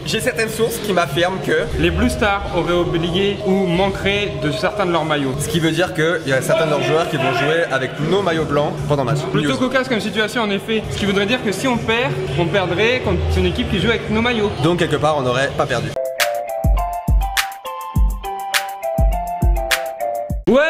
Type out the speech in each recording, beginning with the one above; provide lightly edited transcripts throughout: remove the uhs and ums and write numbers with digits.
J'ai certaines sources qui m'affirment que les Blue Stars auraient oublié ou manqueraient de certains de leurs maillots. ce qui veut dire qu'il y a certains de leurs joueurs qui vont jouer avec nos maillots blancs pendant le match. Plutôt cocasse comme situation en effet. Ce qui voudrait dire que si on perd, on perdrait contre une équipe qui joue avec nos maillots. Donc quelque part on n'aurait pas perdu. Ouais!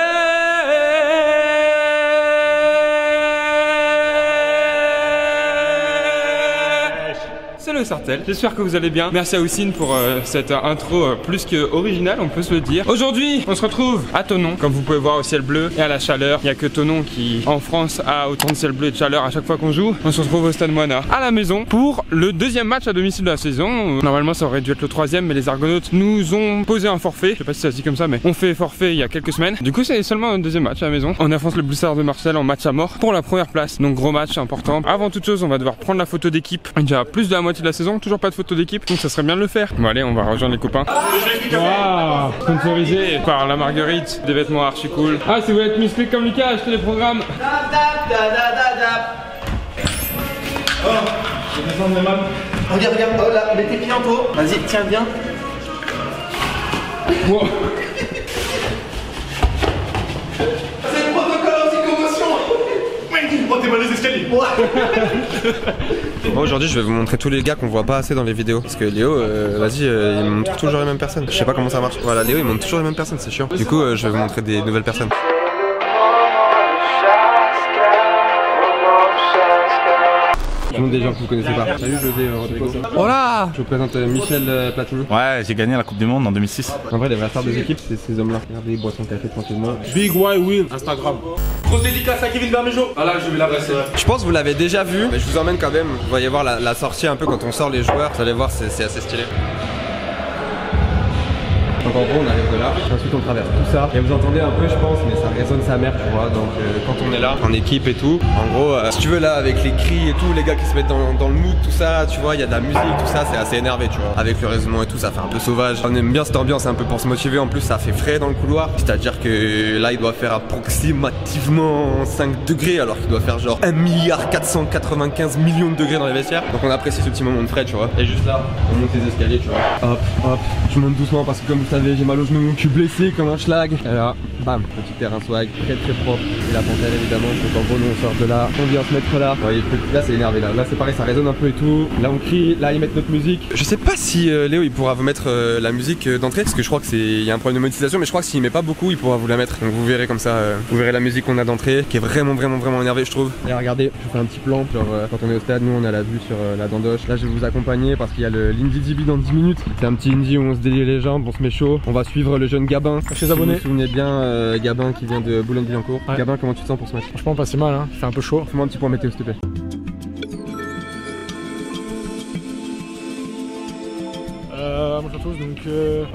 C'est le Sartel. J'espère que vous allez bien. Merci à Houssine pour cette intro plus que originale, on peut se le dire. Aujourd'hui, on se retrouve à Thonon, comme vous pouvez voir au ciel bleu et à la chaleur. Il n'y a que Thonon qui, en France, a autant de ciel bleu et de chaleur à chaque fois qu'on joue. On se retrouve au Stade Moana, à la maison, pour le deuxième match à domicile de la saison. Normalement, ça aurait dû être le troisième, mais les Argonautes nous ont posé un forfait. Je sais pas si ça se dit comme ça, mais on fait forfait il y a quelques semaines. Du coup, c'est seulement un deuxième match à la maison. On affronte le Blue Stars de Marseille en match à mort pour la première place. Donc gros match important. Avant toute chose, on va devoir prendre la photo d'équipe. Déjà plus de la moitié de la saison, toujours pas de photo d'équipe, donc ça serait bien de le faire. Bon allez, on va rejoindre les copains. Waouh, sponsorisé par la Marguerite, des vêtements archi cool. Ah, si vous voulez être musclé comme Lucas, achetez les programmes. Oh, j'ai besoin de mal. Regarde, oh là, mets tes pieds en haut. Vas-y, tiens bien. Wow. C'est le protocole anti-commotion. Oh, t'es mal les escaliers. Moi aujourd'hui je vais vous montrer tous les gars qu'on voit pas assez dans les vidéos. Parce que Léo, vas-y, il montre toujours les mêmes personnes. Je sais pas comment ça marche. Voilà, Léo il montre toujours les mêmes personnes, c'est chiant. Du coup je vais vous montrer des nouvelles personnes. Je vous montre des gens que vous connaissez pas. Salut José Rodrigo. Voilà. Je vous présente Michel Platini. Ouais, j'ai gagné la Coupe du Monde en 2006. En vrai les vrais stars des équipes c'est ces hommes là. Regardez, ils boivent son café tranquillement. Big White Will, Instagram. Grosse dédicace à Kevin Bermejo. Ah là, je vais l'adresser. Je pense que vous l'avez déjà vu, mais je vous emmène quand même. Vous voyez voir la sortie un peu quand on sort les joueurs. Vous allez voir, c'est assez stylé. Donc en gros on arrive de là, ensuite on traverse tout ça et vous entendez un peu je pense mais ça résonne sa mère tu vois donc quand on est là en équipe et tout en gros si tu veux là avec les cris et tout les gars qui se mettent dans le mood tout ça tu vois il y a de la musique tout ça c'est assez énervé tu vois avec le résonnement et tout ça fait un peu sauvage on aime bien cette ambiance un peu pour se motiver en plus ça fait frais dans le couloir c'est à dire que là il doit faire approximativement 5 degrés alors qu'il doit faire genre 1,495 milliard de degrés dans les vestiaires donc on apprécie ce petit moment de frais tu vois et juste là on monte les escaliers tu vois hop je monte doucement parce que comme vous savez j'ai mal au genou, je suis blessé comme un schlag. Et là, bam, petit terrain swag, très propre. Et la panthère évidemment, donc en gros nous on sort de là, on vient se mettre là. Vous voyez, là c'est énervé là c'est pareil, ça résonne un peu et tout. Là on crie, là ils mettent notre musique. Je sais pas si Léo il pourra vous mettre la musique d'entrée parce que je crois que il y a un problème de monétisation mais je crois que s'il met pas beaucoup il pourra vous la mettre. Donc vous verrez comme ça, vous verrez la musique qu'on a d'entrée qui est vraiment énervée je trouve. Et regardez, je vous fais un petit plan, genre quand on est au stade, nous on a la vue sur la Dandoche. Là je vais vous accompagner parce qu'il y a l'Indie DB dans 10 minutes. C'est un petit indie où on se délie les jambes, on se met chaud. On va suivre le jeune Gabin. Chez abonnés. Vous vous souvenez bien, Gabin qui vient de Boulogne-Billancourt. Ouais. Gabin, comment tu te sens pour ce match? Franchement, pas si mal, hein. Il fait un peu chaud. Fais-moi un petit point météo, s'il te plaît. Moi je retrouve donc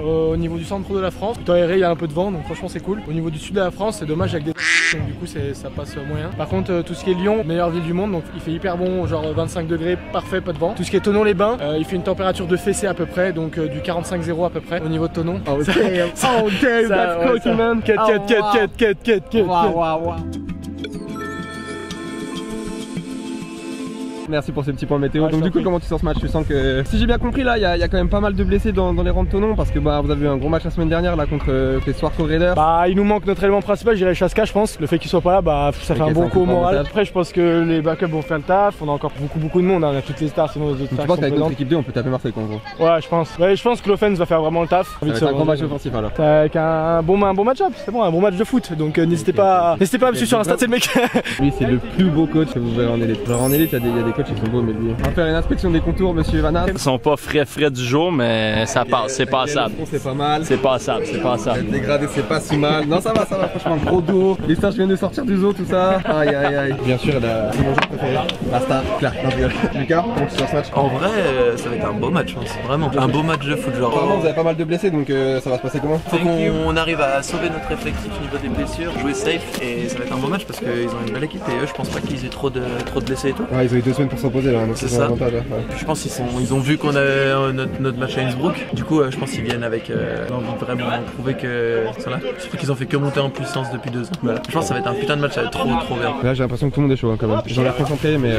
au niveau du centre de la France, plutôt aéré, il y a un peu de vent donc franchement c'est cool. Au niveau du sud de la France c'est dommage avec des donc du coup ça passe moyen. Par contre tout ce qui est Lyon, meilleure ville du monde donc il fait hyper bon, genre 25 degrés, parfait, pas de vent. Tout ce qui est Thonon-les-Bains, il fait une température de fessée à peu près, donc du 45-0 à peu près au niveau de Thonon. Oh, ok, that's cocky man. Quête. Merci pour ces petits points météo. Donc du coup comment tu sens ce match? Tu sens que si j'ai bien compris là il y a quand même pas mal de blessés dans les rangs de Thonon parce que bah vous avez eu un gros match la semaine dernière là contre les Swarco Raiders. Bah il nous manque notre élément principal, j'irais Chaska je pense. Le fait qu'il soit pas là bah ça fait un bon coup au moral. Après je pense que les backups vont faire le taf, on a encore beaucoup de monde, on a toutes les stars sinon les autres. Je pense qu'avec notre équipe 2 on peut taper Marseille en gros. Ouais je pense. Ouais je pense que l'offense va faire vraiment le taf. Ça va être un gros match offensif alors. Avec un bon match-up, c'est bon, un bon match de foot. Donc n'hésitez pas à me suivre sur Insta, c'est le mec. Lui c'est le plus beau coach que vous verrez en élite. Genre en élite il y a des coachs qui sont beaux mais lui. On va faire une inspection des contours, monsieur Vanat. Ils sont pas frais du jour, mais ça passe, c'est passable. C'est pas mal. C'est passable. Le dégradé, c'est pas si mal. Non, ça va, franchement, gros dos. Les stars, je viens de sortir du zoo, tout ça. Aïe. Bien sûr, c'est mon jeu préféré. La star, Claire. Lucas, comment tu sors ce match? En vrai, ça va être un beau match, hein. C'est vraiment un beau match de foot. Genre, apparemment, vous avez pas mal de blessés, donc ça va se passer comment? Faut qu'on arrive à sauver notre effectif au niveau des blessures, jouer safe, et ça va être un beau match parce qu'ils ont une belle équipe et eux, je pense pas qu'ils aient trop de blessés et tout. Ouais, ils ont eu 2 semaines pour s'opposer là, donc C'est ils ont ça. l'avantage, ouais. Je pense qu'ils ont vu qu'on a notre match à Innsbruck. Du coup, je pense qu'ils viennent avec l'envie de vraiment prouver que ça là. Surtout qu'ils ont fait que monter en puissance depuis 2 ans. Voilà. Je pense que ça va être un putain de match, ça va être trop bien. Là j'ai l'impression que tout le monde est chaud hein, quand même. Ils ont l'air concentrés mais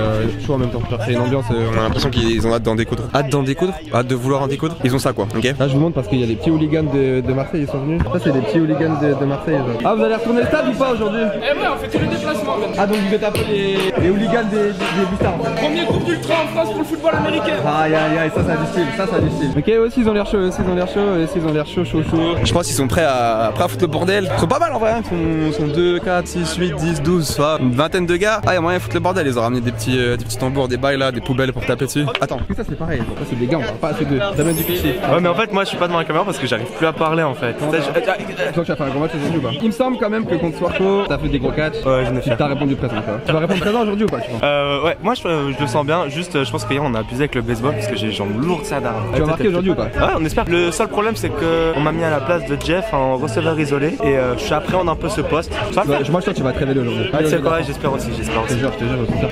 chaud en même temps. C'est une ambiance, on a l'impression qu'ils ont hâte d'en découdre. Hâte d'en découdre, hâte de vouloir en découdre. Ils ont ça quoi, ok. Là je vous montre parce qu'il y a des petits hooligans de Marseille, ils sont venus. Ça c'est des petits hooligans de Marseille. Ah vous allez retourner le stade ou pas aujourd'hui? Eh ouais, on fait tous les déplacements maintenant. Ah donc vous êtes un peu les hooligans des Bustards. Premier groupe d'ultra en France pour le football américain. Aïe aïe aïe, ça a du style, ça a du style. Ok, aussi ils ont l'air chaud, chaud. Je pense qu'ils sont prêts à foutre le bordel. Ils sont pas mal en vrai, hein. Ils sont 2, 4, 6, 8, 10, 12, une vingtaine de gars. Ah, y'a moyen de foutre le bordel. Ils ont ramené des petits tambours, des bails là, des poubelles pour taper dessus. Attends, ça c'est pareil, ça c'est des gars, on parle pas assez d'eux. Damien du cliché. Ouais, mais en fait, moi je suis pas devant la caméra parce que j'arrive plus à parler en fait. Tu crois que tu vas faire un gros match aujourd'hui ou pas? Il me semble quand même que contre Swarco, t'as fait des gros catchs. Ouais, je ne fais. T'as répondu présent quoi. Tu vas répondre présent aujourd'hui ou pas? Ouais, moi je le sens bien. Juste, je pense qu'hier on a abusé avec le baseball parce que j'ai les jambes lourdes, ça d'armes. Tu vas marquer aujourd'hui ou pas? Ouais, on espère. Le seul problème c'est que on m'a mis à la place de Jeff en receveur isolé et je suis appréhende un peu ce poste. Moi je crois que tu vas te révéler aujourd'hui. C'est pareil, j'espère aussi. Je te jure,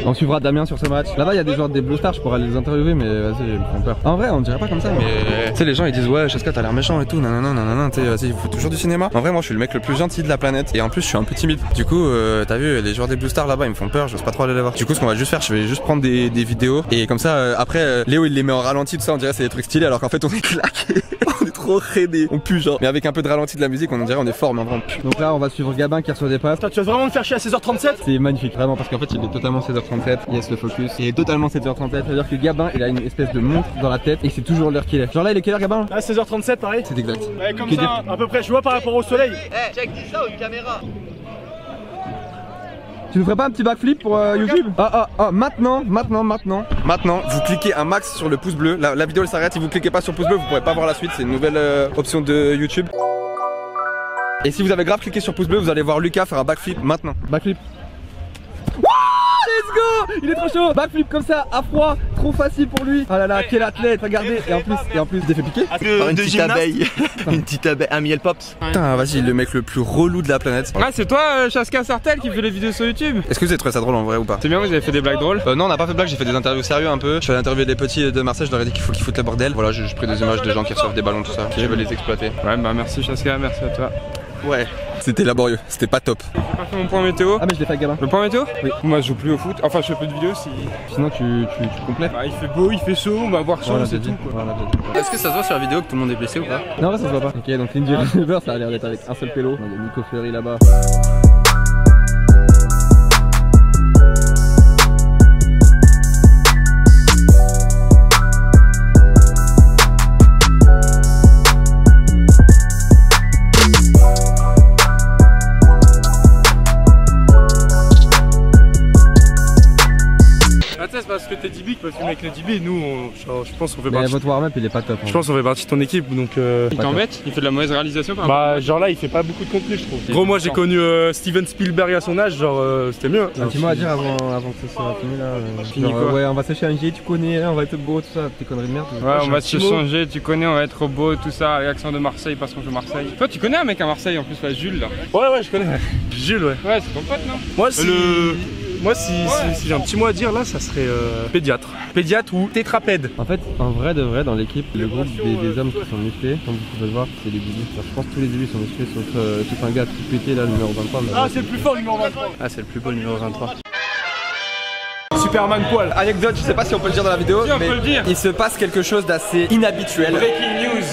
on suivra Damien sur ce match. Là-bas il y a des joueurs des Blue Stars, je pourrais les interviewer mais vas-y, ils me font peur. En vrai on dirait pas comme ça mais tu sais les gens ils disent ouais Chaska t'as l'air méchant et tout, nanana, tu sais vas-y il faut toujours du cinéma. En vrai moi je suis le mec le plus gentil de la planète et en plus je suis un peu timide. Du coup t'as vu les joueurs des Blue Stars là-bas ils me font peur, j'ose pas trop aller les voir. Du coup ce qu'on va juste faire, je vais juste prendre des vidéos et comme ça après Léo il les met en ralenti tout ça, on dirait c'est des trucs stylés alors qu'en fait on est claqué. On est trop raidés, on pue genre. Mais avec un peu de ralenti de la musique on dirait on est fort mais en vrai on pue. Donc là on va suivre Gabin qui reçoit des passes. Tu vas vraiment me faire chier à 16h37? C'est magnifique vraiment parce qu'en fait il est totalement 16h37. Yes le focus. Il est totalement 7h37. C'est-à-dire que Gabin il a une espèce de montre dans la tête et c'est toujours l'heure qu'il est. Genre là il est quelle heure Gabin? Ah 16h37 pareil. C'est exact. Ouais comme ça à peu près, je vois par rapport au soleil. Tu nous ferais pas un petit backflip pour YouTube? Maintenant, vous cliquez un max sur le pouce bleu. La vidéo elle s'arrête, si vous cliquez pas sur le pouce bleu, vous pourrez pas voir la suite, c'est une nouvelle option de YouTube. Et si vous avez grave cliqué sur pouce bleu, vous allez voir Lucas faire un backflip maintenant. Backflip. Let's go! Il est trop chaud! Backflip comme ça, à froid, trop facile pour lui. Oh là là, quel athlète, regardez! Et en plus, il s'est fait piquer. Par une petite abeille. Une petite abeille, un miel pops. Putain, vas-y, le mec le plus relou de la planète. Ah, c'est toi, Chaska Sartel, qui fait les vidéos sur YouTube? Est-ce que vous avez trouvé ça drôle en vrai ou pas? C'est bien, vous avez fait des blagues drôles? Non, on n'a pas fait de blagues, j'ai fait des interviews sérieux un peu. Je suis allé interviewer des petits de Marseille, je leur ai dit qu'il faut qu'ils foutent le bordel. Voilà, j'ai pris des images de gens qui reçoivent des ballons, tout ça. Je vais les exploiter. Ouais, bah merci Chaska, merci à toi. Ouais. C'était laborieux, c'était pas top. J'ai pas fait mon point météo. Ah mais je l'ai fait avec Gabin. Le point météo? Oui. Moi je joue plus au foot, enfin je fais peu de vidéos si... Sinon tu complètes. Bah il fait beau, il fait chaud, on va voir chaud, Voilà, c'est tout quoi. Voilà, Est-ce que ça se voit sur la vidéo que tout le monde est blessé ou pas? non là ça se voit pas. Ok donc Lindy River ça a l'air d'être avec un seul pélo. Il y a Nico Fleury là-bas. C'est parce que t'es Dibic, parce que avec le Dibi, nous, je pense qu'on fait Mais partie. votre warm-up il est pas top. Je pense qu'on fait partie de ton équipe, donc. Il t'embête? Il fait de la mauvaise réalisation par rapport Bah, genre là, il fait pas beaucoup de contenu, je trouve. Gros, moi j'ai connu Steven Spielberg à son âge, genre c'était mieux. Un petit mot à dire avant que ça soit fini là. Fini quoi? Ouais, on va s'échanger, tu connais, on va être beau, tout ça, tes conneries de merde. Ouais, on va se changer, tu connais, on va être beau, tout ça, l'accent de Marseille parce qu'on joue Marseille. Toi, tu connais un mec à Marseille en plus, là, Jules là? Ouais, je connais. Jules, ouais. Ouais, c'est ton pote, non? Moi, si j'ai un petit mot à dire là, ça serait pédiatre. Pédiatre ou tétrapède. En fait, en vrai de vrai, dans l'équipe, le groupe des hommes qui sont musclés, comme vous pouvez le voir, c'est les débutants. Je pense que tous les débuts sont musclés, sauf un gars tout pété là, le numéro 23. Ah c'est le plus fort le numéro 23. Ah, c'est le plus beau le numéro 23. Superman poil. Anecdote, je sais pas si on peut le dire dans la vidéo, Si, on mais peut le dire. il se passe quelque chose d'assez inhabituel. Breaking news.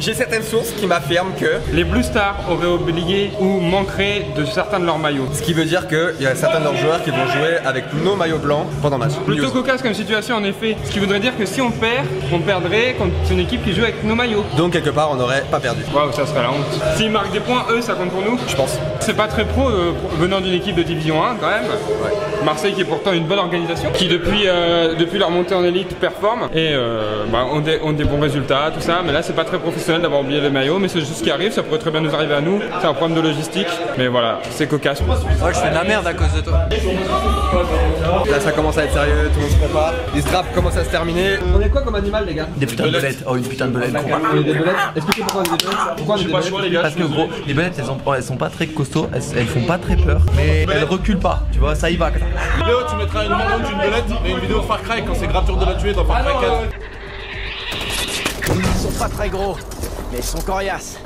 J'ai certaines sources qui m'affirment que, Les Blue Stars auraient oublié ou manqueraient de certains de leurs maillots. ce qui veut dire qu'il y a certains de leurs joueurs qui vont jouer avec nos maillots blancs pendant le match. Plutôt News. cocasse comme situation en effet. Ce qui voudrait dire que si on perd, on perdrait contre une équipe qui joue avec nos maillots. Donc quelque part, on n'aurait pas perdu. Waouh, ça serait la honte. S'ils marquent des points, eux, ça compte pour nous. Je pense. C'est pas très pro venant d'une équipe de division 1 quand même. Ouais. Marseille qui est pourtant une bonne organisation, qui depuis leur montée en élite performe et ont des bons résultats, tout ça, mais là c'est pas très professionnel professionnel d'avoir oublié les maillots, mais c'est juste ce qui arrive, ça pourrait très bien nous arriver à nous. C'est un problème de logistique, mais voilà, c'est cocasse. Ouais, je fais de la merde à cause de toi. Là ça commence à être sérieux, tout le monde se prépare. Les straps commencent à se terminer. On est quoi comme animal les gars? Des putains de belettes. Oh, une putain de belette. On est des belettes. Expliquez pourquoi on est des belettes. Pourquoi on est des belettes? Parce que gros, les belettes elles sont pas très costauds, elles font pas très peur, mais elles reculent pas, tu vois, ça y va. Vidéo, tu mettras une vidéo d'une belette et une vidéo de Far Cry quand c'est grave dur de la tuer dans Far Cry 4. Ils sont pas très gros, mais ils sont coriaces.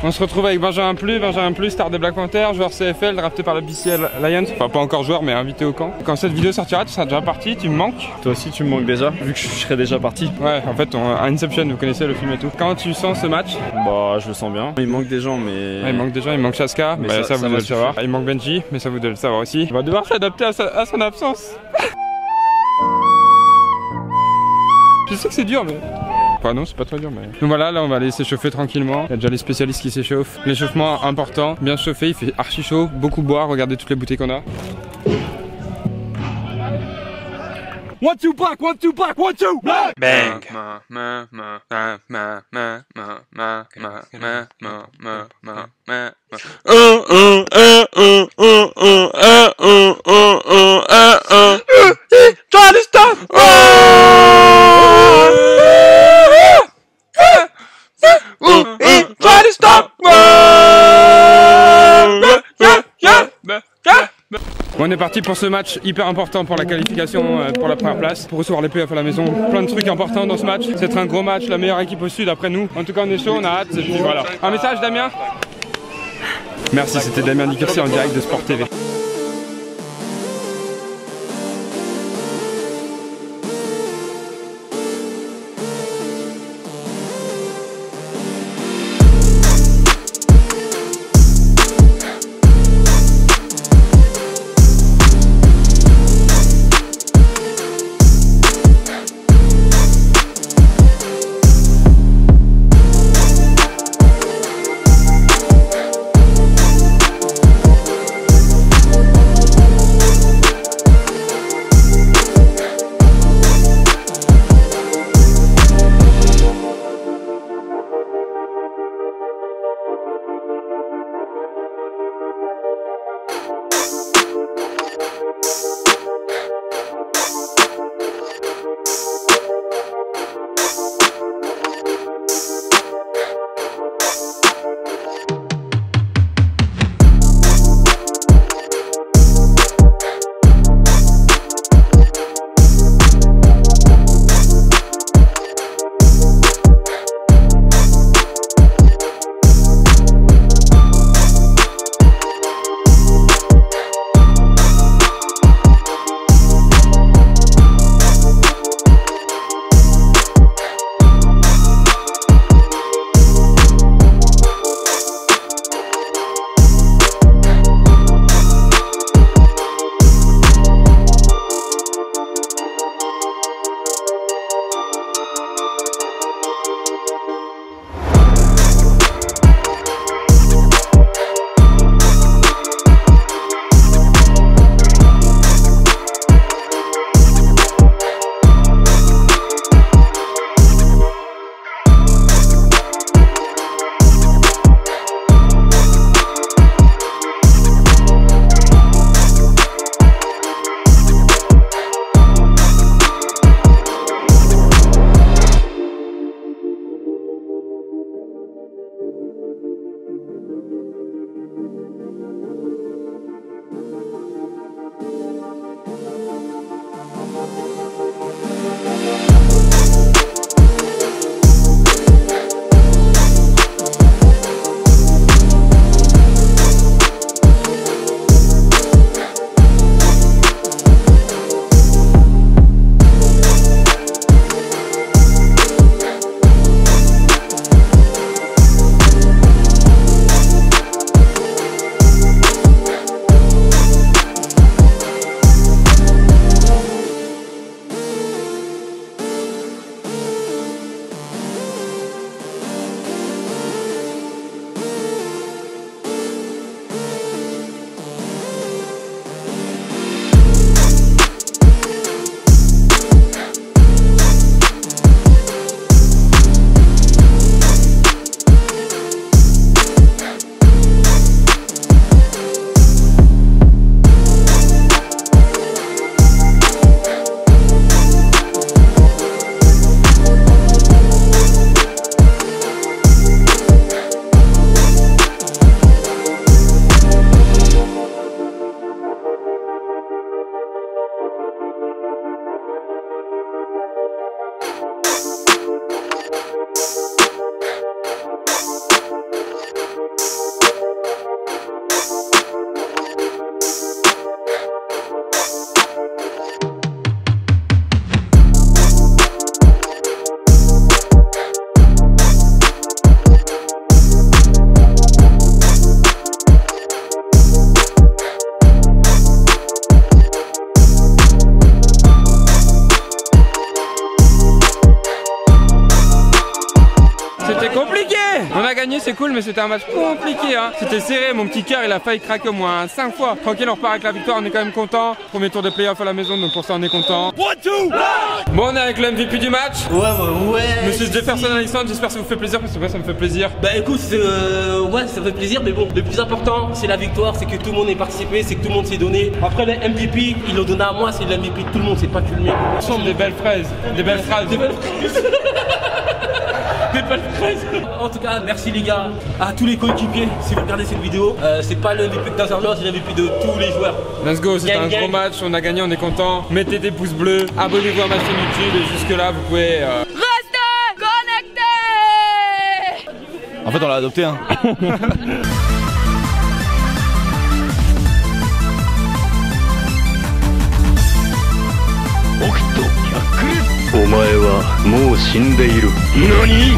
On se retrouve avec Benjamin Plus, star des Black Panthers, joueur CFL, drafté par la BCL Lions. Enfin, pas encore joueur, mais invité au camp. Quand cette vidéo sortira, tu seras déjà parti, tu me manques. Toi aussi, tu me manques déjà, vu que je serais déjà parti. Ouais, en fait, Inception, vous connaissez le film et tout. Comment tu sens ce match? Bah, je le sens bien. Il manque des gens, mais. Ouais, il manque des gens, il manque Chaska, mais ça vous devez le savoir. Il manque Benji, mais ça vous devez le savoir aussi. Il va devoir s'adapter à son absence. Je sais que c'est dur, mais. Enfin non, c'est pas très dur, mais... Donc voilà, là on va aller s'échauffer tranquillement. Il y a déjà les spécialistes qui s'échauffent. L'échauffement important, bien chauffer, il fait archi chaud, beaucoup boire, regardez toutes les bouteilles qu'on a. 1-2 black, 1-2 black, 1-2 black. Bang. Try to stop. Try to stop. Bon, on est parti pour ce match hyper important pour la qualification pour la première place, pour recevoir les playoffs à la maison. Plein de trucs importants dans ce match. C'est un gros match, la meilleure équipe au sud après nous. En tout cas, on est chaud, on a hâte. Et puis voilà. Un message, Damien? Merci, c'était Damien Nicursi en direct de Sport TV. C'était compliqué. On a gagné, c'est cool, mais c'était un match compliqué. Hein. C'était serré, mon petit cœur il a failli craquer au moins 5 fois. Tranquille, on repart avec la victoire, on est quand même content. Premier tour de playoff à la maison, donc pour ça on est content. Bon, on est avec le MVP du match. Ouais. Monsieur Jefferson Alexandre, j'espère que ça vous fait plaisir, parce que moi ça me fait plaisir. Bah écoute, ouais, ça fait plaisir, mais bon, le plus important c'est la victoire, c'est que tout le monde ait participé, c'est que tout le monde s'est donné. Après le MVP, ils l'ont donné à moi, c'est le MVP de tout le monde, c'est pas que le mien. Ce sont des belles fraises, des belles phrases. Des belles fraises. Des belles fraises. En tout cas, merci les gars, à tous les coéquipiers, si vous regardez cette vidéo, c'est pas le MVP de Tanzania, c'est le MVP de tous les joueurs. Let's go, c'était un gros match, on a gagné, on est content. Mettez des pouces bleus, abonnez-vous à ma chaîne YouTube et jusque là vous pouvez... Restez connectés. En fait, on l'a adopté, hein. お前はもう死んでいる。何？